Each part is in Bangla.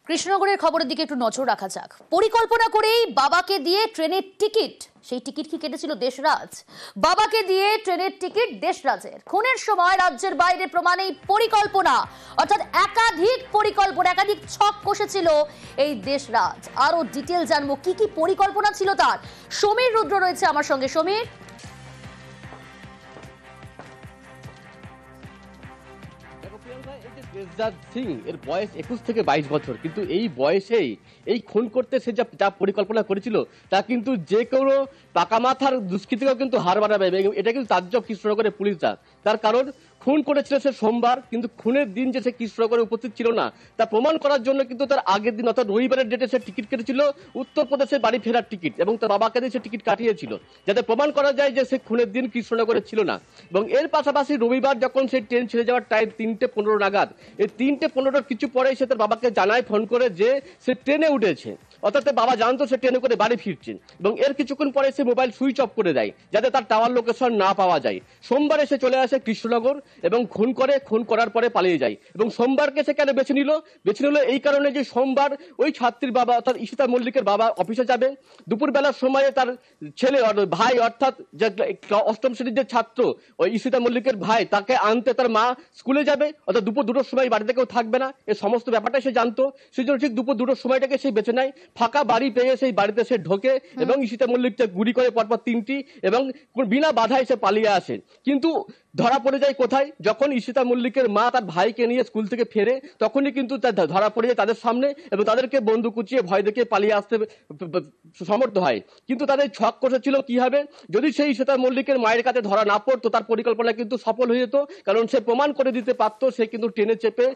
কৃষ্ণনগরের খবরের দিকে একটু নজর রাখা যাক। পরিকল্পনা করেই বাবাকে দিয়ে ট্রেনের টিকিট, সেই টিকিট কি কেটেছিল দেশরাজ? বাবাকে দিয়ে ট্রেনের টিকিট দেশরাজের। খুনের সময় রাজ্যের বাইরে প্রমাণেই পরিকল্পনা, অর্থাৎ একাধিক পরিকল্পনা, একাধিক ছক কষেছিল এই দেশরাজ। আরো ডিটেল জানবো কি কি পরিকল্পনা ছিল তার। সমীর রুদ্র রয়েছে আমার সঙ্গে। সমীর, দেশরাজ সিং এর বয়স 21 থেকে 22 বছর, কিন্তু এই বয়সেই এই খুন করতে সে যা পরিকল্পনা করেছিল তা কিন্তু যে কোনো পাকা মাথার দুষ্কৃতীকেও কিন্তু হার মানাবে। এটা কিন্তু তাজ্জব কৃষ্ণনগরের পুলিশরা। তার কারণ খুন করেছিল সে সোমবার, কিন্তু খুনের দিন যে সে কৃষ্ণনগরে উপস্থিত ছিল না তা প্রমাণ করার জন্য কিন্তু তার আগের দিন অর্থাৎ রবিবারের ডেটে সে টিকিট কেটেছিল, উত্তরপ্রদেশে বাড়ি ফেরার টিকিট, এবং তার বাবাকে দিয়ে সে টিকিট কাটিয়েছিল যাতে প্রমাণ করা যায় যে সে খুনের দিন কৃষ্ণনগরে ছিল না। এবং এর পাশাপাশি রবিবার যখন সে ট্রেন ছেড়ে যাওয়ার টাইম 3:15 নাগাদ, এই 3:15 কিছু পরেই সে তার বাবাকে জানায় ফোন করে যে সে ট্রেনে উঠেছে, অর্থাৎ বাবা জানতো সে ট্রেনে করে বাড়ি ফিরছে। এবং এর কিছুক্ষণ পরে সে মোবাইল সুইচ অফ করে দেয় যাতে তার টাওয়ার লোকেশন না পাওয়া যায়। সোমবারে সে চলে আসে কৃষ্ণনগর এবং খুন করার পরে পালিয়ে যায়। এবং সোমবারকে সে কেন বেছে নিল এই কারণে যে সোমবার ওই ছাত্রীর বাবা অর্থাৎ ঈশিতা মল্লিকের বাবা অফিসে যাবে। দুপুরবেলার সময়ে তার ছেলে ভাই অর্থাৎ যে অষ্টম শ্রেণীর যে ছাত্র ওই ঈশিতা মল্লিকের ভাই, তাকে আনতে তার মা স্কুলে যাবে, অর্থাৎ দুপুর 2টোর সময় বাড়িতে কেউ থাকবে না। এই সমস্ত ব্যাপারটা সে জানতো, সেই জন্য ঠিক দুপুর 2টোর সময়টাকে সে বেছে নেয়। ফাঁকা বাড়ি পেয়ে সেই বাড়িতে সে ঢোকে এবং ঈশিতা মল্লিককে গুলি করে পরপর 3টি এবং বিনা বাধায় সে পালিয়ে আসে। কিন্তু ধরা পড়ে যায় কোথায়? যখন ঈশিতা মল্লিকের মা তার ভাইকে নিয়ে স্কুল থেকে ফেরে তখনই কিন্তু ধরা পড়ে যায় তাদের সামনে এবং তাদেরকে বন্দুক কুচিয়ে ভয় দেখে পালিয়ে আসতে সমর্থ হয়। কিন্তু তাদের ছক কষেছিল কি হবে, যদি সেই ঈশিতা মল্লিকের মায়ের কাছে ধরা না পড়তো তার পরিকল্পনা কিন্তু সফল হয়ে যেত, কারণ সে প্রমাণ করে দিতে পারতো সে কিন্তু ট্রেনে চেপে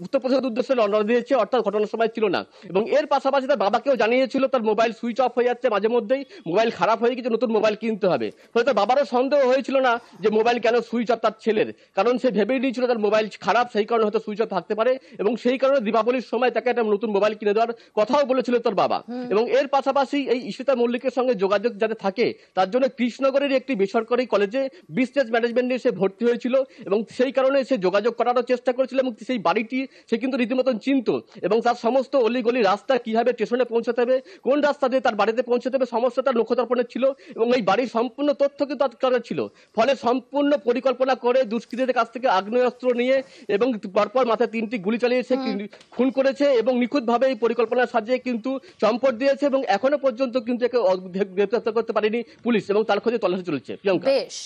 উত্তরপ্রদেশের উদ্দেশ্যে রওনা দিয়েছে, অর্থাৎ ঘটনার সময় ছিল না। এবং এর পাশাপাশি তার বাবাকেও জানিয়েছিল তার মোবাইল সুইচ অফ হয়ে যাচ্ছে, মাঝে মধ্যেই মোবাইল খারাপ হয়ে গেছে, নতুন মোবাইল কিনতে হবে। ফলে তার বাবারও সন্দেহ হয়েছিল না যে মোবাইল কেন সুইচ অফ তার ছেলের, কারণ সে ভেবেই নিয়েছিল তার মোবাইল খারাপ, সেই কারণে হয়তো সুইচ অফ থাকতে পারে। এবং সেই কারণে দীপাবলির সময় তাকে একটা নতুন মোবাইল কিনে দেওয়ার কথাও বলেছিল তার বাবা। এবং এর পাশাপাশি এই ঈশিতা মল্লিকের সঙ্গে যোগাযোগ যাতে থাকে তার জন্য কৃষ্ণনগরের একটি বেসরকারি কলেজে বিজনেস ম্যানেজমেন্ট নিয়ে সে ভর্তি হয়েছিল এবং সেই কারণে সে যোগাযোগ করারও চেষ্টা করেছিল এবং সেই বাড়িটি সে কিন্তু রীতিমতন চিনত এবং তার সমস্ত অলিগলি রাস্তা কিভাবে স্টেশনে পৌঁছাতে হবে, কোন রাস্তা দিয়ে তার বাড়িতে পৌঁছাতে হবে, সমস্ত তার নক্ষত্রপণের ছিল এবং এই বাড়ির সম্পূর্ণ তথ্য কিন্তু তার ছিল। ফলে সম্পূর্ণ পরিকল্পনা করে দুষ্কৃতীদের কাছ থেকে আগ্নেয়াস্ত্র নিয়ে এবং পরপর মাথায় 3টি গুলি চালিয়ে সে খুন করেছে এবং নিখুঁতভাবে এই পরিকল্পনা সাজিয়ে কিন্তু চম্পট দিয়েছে এবং এখনো পর্যন্ত কিন্তু একে গ্রেপ্তার করতে পারেনি পুলিশ এবং তার খোঁজে তল্লাশি চলছে। প্রিয়াঙ্কা। বেশ।